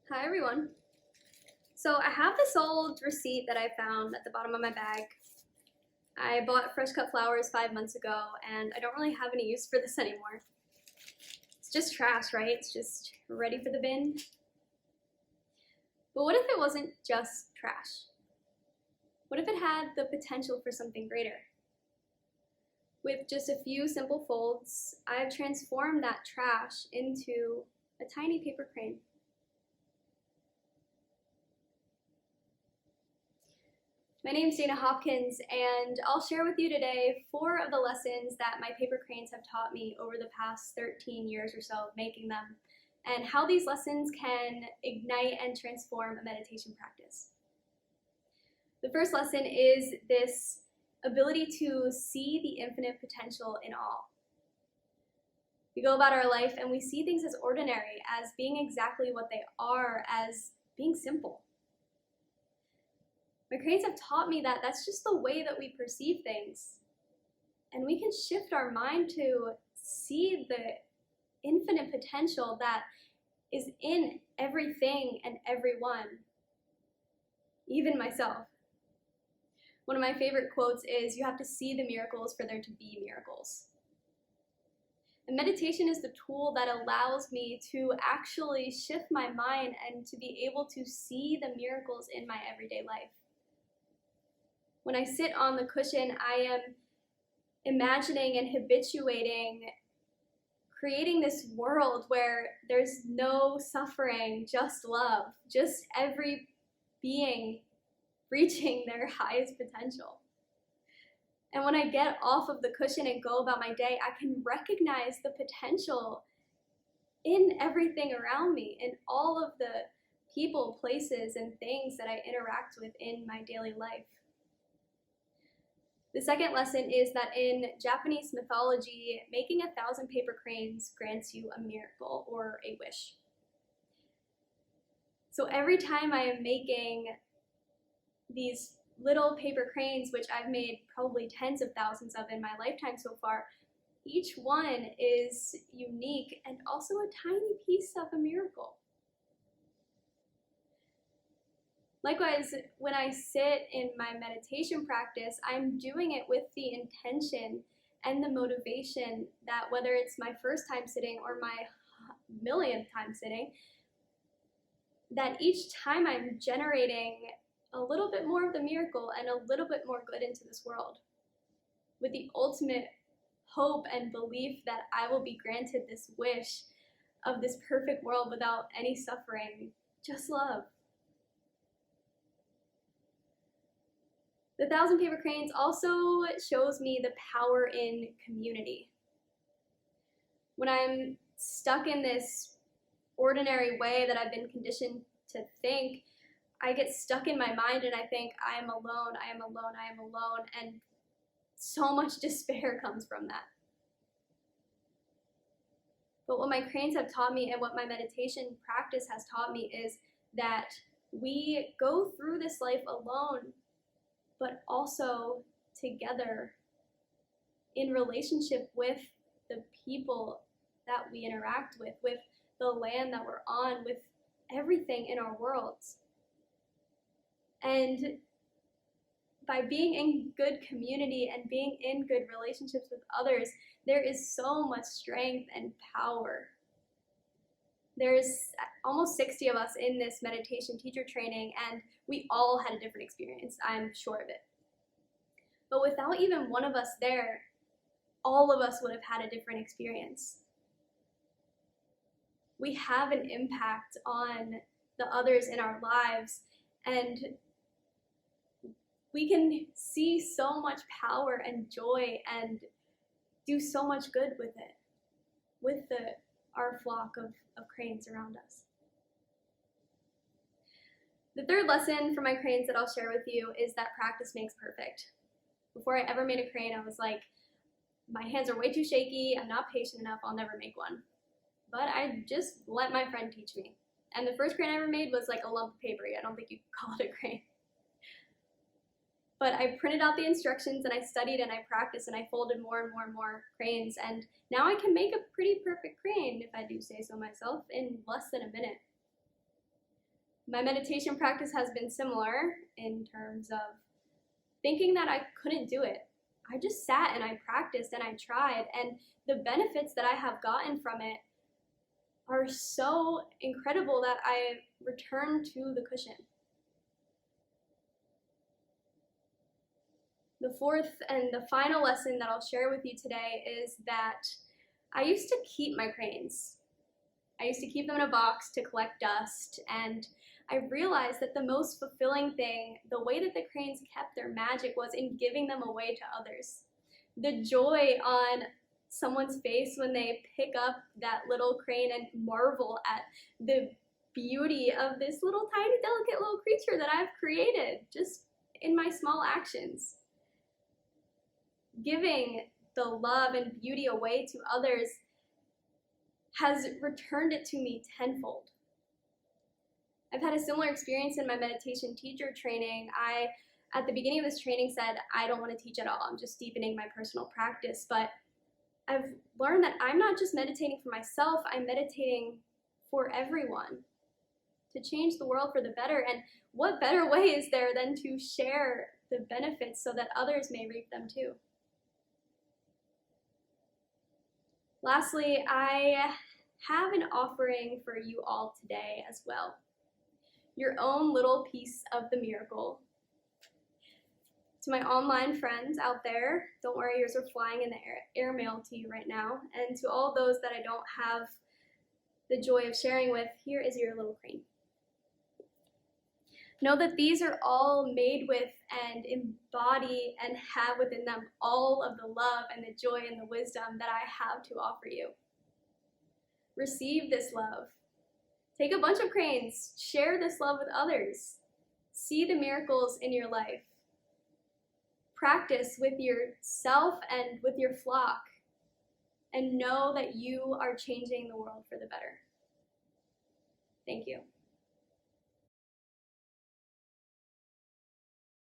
Hi everyone. So I have this old receipt that I found at the bottom of my bag. I bought fresh cut flowers 5 months ago and I don't really have any use for this anymore. It's just trash, right? It's just ready for the bin. But what if it wasn't just trash? What if it had the potential for something greater? With just a few simple folds, I've transformed that trash into a tiny paper crane. My name's Hopkins, and I'll share with you today 4 of the lessons that my paper cranes have taught me over the past 13 years or so of making them, and how these lessons can ignite and transform a meditation practice. The first lesson is this ability to see the infinite potential in all. We go about our life and we see things as ordinary, as being exactly what they are, as being simple. My cranes have taught me that that's just the way that we perceive things. And we can shift our mind to see the infinite potential that is in everything and everyone, even myself. One of my favorite quotes is, "You have to see the miracles for there to be miracles." And meditation is the tool that allows me to actually shift my mind and to be able to see the miracles in my everyday life. When I sit on the cushion, I am imagining and habituating, creating this world where there's no suffering, just love, just every being reaching their highest potential. And when I get off of the cushion and go about my day, I can recognize the potential in everything around me, in all of the people, places, and things that I interact with in my daily life. The second lesson is that in Japanese mythology, making 1,000 paper cranes grants you a miracle or a wish. So every time I am making these little paper cranes, which I've made probably tens of thousands of in my lifetime so far, each one is unique and also a tiny piece of a miracle. Likewise, when I sit in my meditation practice, I'm doing it with the intention and the motivation that whether it's my first time sitting or my millionth time sitting, that each time I'm generating a little bit more of the miracle and a little bit more good into this world, with the ultimate hope and belief that I will be granted this wish of this perfect world without any suffering, just love. The 1,000 paper cranes also shows me the power in community. When I'm stuck in this ordinary way that I've been conditioned to think, I get stuck in my mind and I think, I am alone, I am alone, I am alone, and so much despair comes from that. But what my cranes have taught me and what my meditation practice has taught me is that we go through this life alone, but also together in relationship with the people that we interact with the land that we're on, with everything in our worlds. And by being in good community and being in good relationships with others, there is so much strength and power. There's almost 60 of us in this meditation teacher training, and we all had a different experience, I'm sure of it. But without even one of us there, all of us would have had a different experience. We have an impact on the others in our lives, and we can see so much power and joy and do so much good with it, with our flock of cranes around us. The third lesson from my cranes that I'll share with you is that practice makes perfect. Before I ever made a crane, I was like, my hands are way too shaky, I'm not patient enough, I'll never make one. But I just let my friend teach me. And the first crane I ever made was like a lump of paper. I don't think you could call it a crane. But I printed out the instructions and I studied and I practiced and I folded more and more and more cranes, and now I can make a pretty perfect crane, if I do say so myself, in less than a minute. My meditation practice has been similar in terms of thinking that I couldn't do it. I just sat and I practiced and I tried, and the benefits that I have gotten from it are so incredible that I return to the cushion. The fourth and the final lesson that I'll share with you today is that I used to keep my cranes. I used to keep them in a box to collect dust, and I realized that the most fulfilling thing, the way that the cranes kept their magic, was in giving them away to others. The joy on someone's face when they pick up that little crane and marvel at the beauty of this little tiny delicate little creature that I've created just in my small actions. Giving the love and beauty away to others has returned it to me tenfold. I've had a similar experience in my meditation teacher training. I, at the beginning of this training, said, I don't want to teach at all. I'm just deepening my personal practice. But I've learned that I'm not just meditating for myself, I'm meditating for everyone, to change the world for the better. And what better way is there than to share the benefits so that others may reap them too? Lastly, I have an offering for you all today as well. Your own little piece of the miracle. To my online friends out there, don't worry, yours are flying in the airmail to you right now. And to all those that I don't have the joy of sharing with, here is your little crane. Know that these are all made with and embody and have within them all of the love and the joy and the wisdom that I have to offer you. Receive this love. Take a bunch of cranes, share this love with others. See the miracles in your life. Practice with yourself and with your flock, and know that you are changing the world for the better. Thank you.